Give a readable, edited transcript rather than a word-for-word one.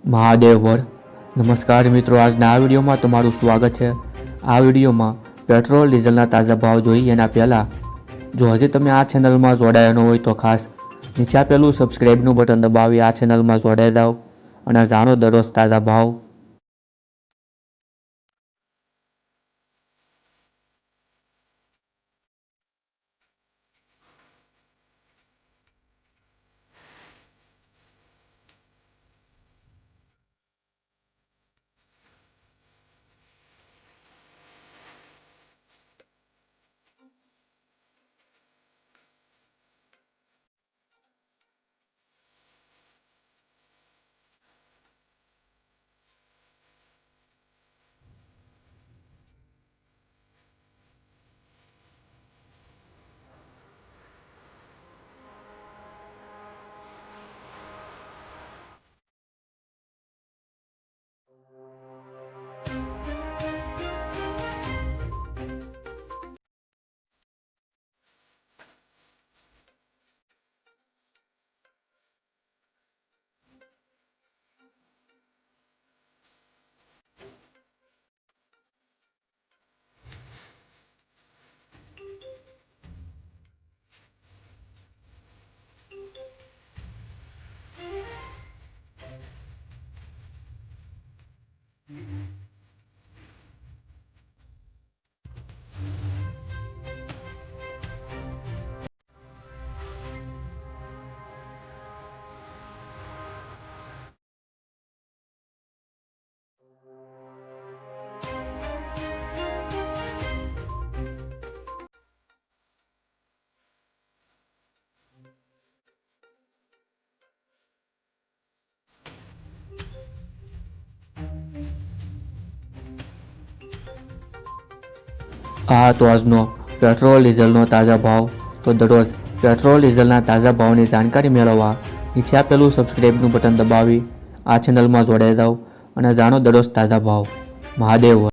મહાદેવર નમસ્કાર મિત્રો, આજના આ વિડીયોમાં તમારું સ્વાગત છે। આ વિડીયોમાં પેટ્રોલ ડીઝલના તાજા ભાવ જોઈએ એના પહેલાં જો હજી તમે આ ચેનલમાં જોડાયા ન હોય તો ખાસ નીચે આપેલું સબસ્ક્રાઈબનું બટન દબાવી આ ચેનલમાં જોડાઈ જાઓ અને જાણો દરરોજ તાજા ભાવ। આ તો આજનો પેટ્રોલ ડીઝલનો તાજા ભાવ। તો દરરોજ પેટ્રોલ ડીઝલના તાજા ભાવની જાણકારી મેળવવા નીચે આપેલું સબસ્ક્રાઈબનું બટન દબાવી આ ચેનલમાં જોડાઈ જાઓ અને જાણો દરરોજ તાજા ભાવ। મહાદેવ।